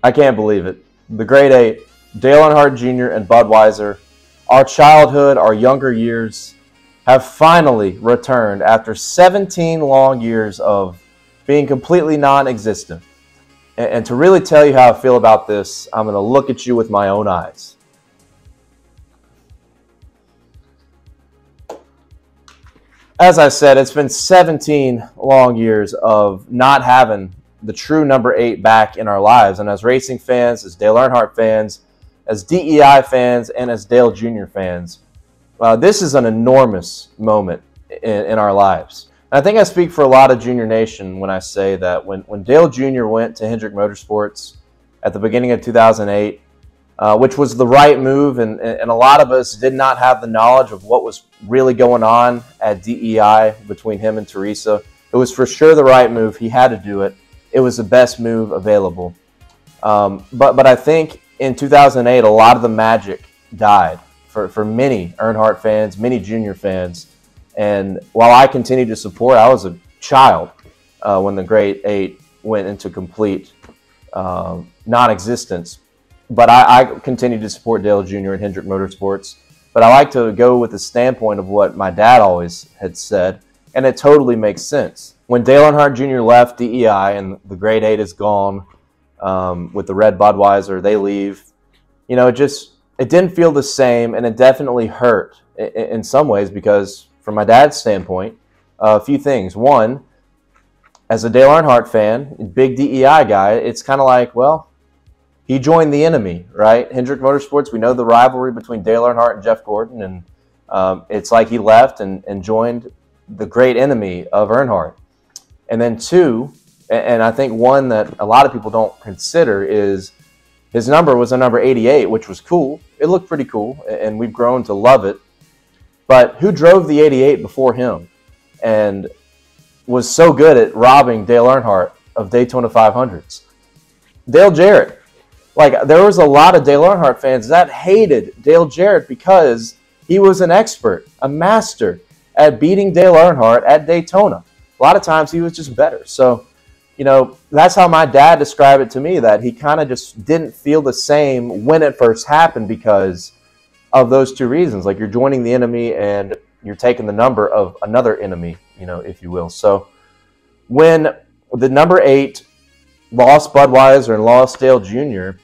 I can't believe it. The Great Eight, Dale Earnhardt Jr. and Budweiser, our childhood, our younger years, have finally returned after 17 long years of being completely non-existent. And to really tell you how I feel about this, I'm going to look at you with my own eyes. As I said, it's been 17 long years of not having the true number 8 back in our lives. And as racing fans, as Dale Earnhardt fans, as DEI fans, and as Dale Jr. fans, this is an enormous moment in our lives. And I think I speak for a lot of Junior Nation when I say that when Dale Jr. went to Hendrick Motorsports at the beginning of 2008, which was the right move, and a lot of us did not have the knowledge of what was really going on at DEI between him and Teresa. It was for sure the right move. He had to do it. It was the best move available. But I think in 2008, a lot of the magic died for many Earnhardt fans, many Junior fans. And while I continue to support, I was a child when the Great Eight went into complete non-existence. But I continue to support Dale Jr. and Hendrick Motorsports. But I like to go with the standpoint of what my dad always had said, and it totally makes sense. When Dale Earnhardt Jr. left DEI and the Great Eight is gone with the red Budweiser, they leave. You know, it didn't feel the same, and it definitely hurt in some ways because, from my dad's standpoint, a few things. One, as a Dale Earnhardt fan, big DEI guy, it's kind of like, well, he joined the enemy, right? Hendrick Motorsports, we know the rivalry between Dale Earnhardt and Jeff Gordon, and it's like he left and joined the great enemy of Earnhardt. And then two, and I think one that a lot of people don't consider, is his number was a number 88, which was cool. It looked pretty cool, and we've grown to love it. But who drove the 88 before him and was so good at robbing Dale Earnhardt of Daytona 500s? Dale Jarrett. Like, there was a lot of Dale Earnhardt fans that hated Dale Jarrett because he was an expert, a master at beating Dale Earnhardt at Daytona. A lot of times he was just better. So, you know, that's how my dad described it to me, that he kind of just didn't feel the same when it first happened because of those two reasons. Like, you're joining the enemy and you're taking the number of another enemy, you know, if you will. So when the number 8 lost Budweiser and lost Dale Jr.,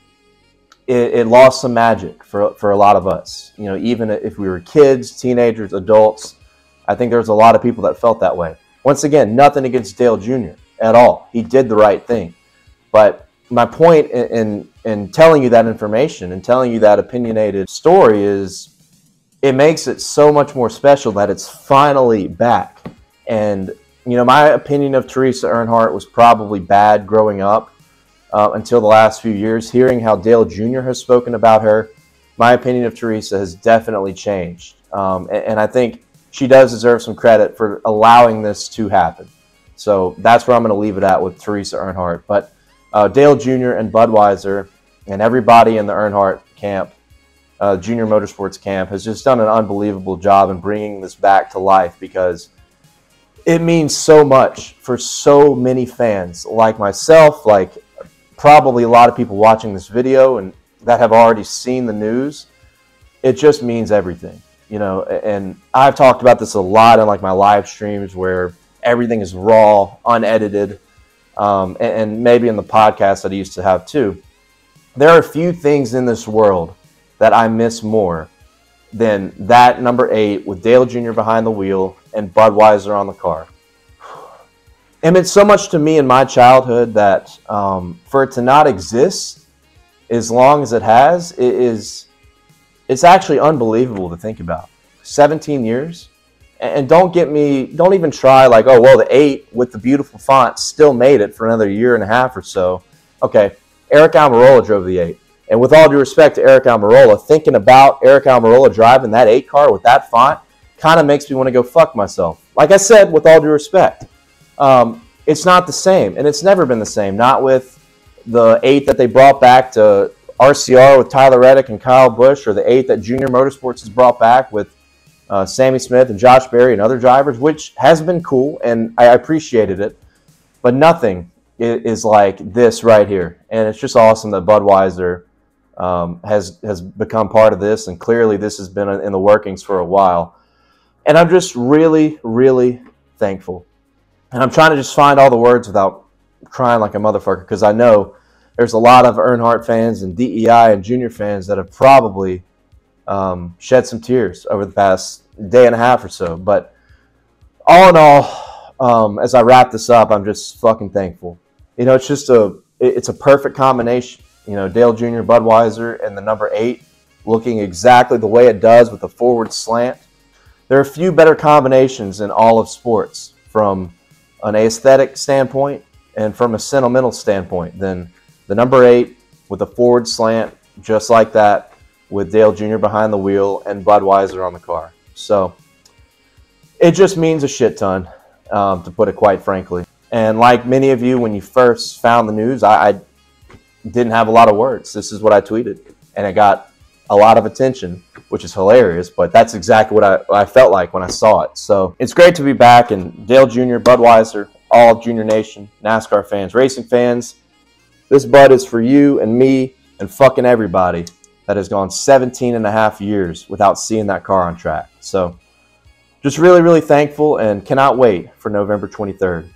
it lost some magic for a lot of us. You know, even if we were kids, teenagers, adults, I think there's a lot of people that felt that way. Once again, nothing against Dale Jr. at all. He did the right thing. But my point in telling you that information and telling you that opinionated story is it makes it so much more special that it's finally back. And, you know, my opinion of Teresa Earnhardt was probably bad growing up until the last few years. Hearing how Dale Jr. has spoken about her, my opinion of Teresa has definitely changed. And I think she does deserve some credit for allowing this to happen. So that's where I'm going to leave it at with Teresa Earnhardt. But Dale Jr. and Budweiser and everybody in the Earnhardt camp, Junior Motorsports camp, has just done an unbelievable job in bringing this back to life because it means so much for so many fans like myself, like probably a lot of people watching this video and that have already seen the news. It just means everything, you know. And I've talked about this a lot in like my live streams where everything is raw, unedited, and maybe in the podcast that I used to have too. There are a few things in this world that I miss more than that number 8 with Dale Jr. behind the wheel and Budweiser on the car. It meant so much to me in my childhood that for it to not exist as long as it has, it's actually unbelievable to think about. 17 years. And don't even try like, oh, well, the 8 with the beautiful font still made it for another year and a half or so. Okay, Eric Almirola drove the 8. And with all due respect to Eric Almirola, thinking about Eric Almirola driving that 8 car with that font kind of makes me want to go fuck myself. Like I said, with all due respect, it's not the same. And it's never been the same. Not with the 8 that they brought back to RCR with Tyler Reddick and Kyle Busch, or the 8 that Junior Motorsports has brought back with Sammy Smith and Josh Berry and other drivers, which has been cool, and I appreciated it. But nothing is like this right here. And it's just awesome that Budweiser has become part of this, and clearly this has been in the workings for a while. And I'm just really, really thankful. And I'm trying to just find all the words without crying like a motherfucker, because I know there's a lot of Earnhardt fans and DEI and Junior fans that have probably shed some tears over the past day and a half or so. But all in all, as I wrap this up, I'm just fucking thankful. You know, it's a perfect combination. You know, Dale Jr., Budweiser, and the number 8 looking exactly the way it does with the forward slant. There are a few better combinations in all of sports from an aesthetic standpoint and from a sentimental standpoint than the number 8 with a forward slant just like that, with Dale Jr. behind the wheel and Budweiser on the car. So it just means a shit ton, to put it quite frankly. And like many of you, when you first found the news, I didn't have a lot of words. This is what I tweeted, and it got a lot of attention, which is hilarious, but that's exactly what I felt like when I saw it. So it's great to be back, and Dale Jr., Budweiser, all Junior Nation, NASCAR fans, racing fans, this Bud is for you and me and fucking everybody that has gone 17 and a half years without seeing that car on track. So just really, really thankful, and cannot wait for November 23rd.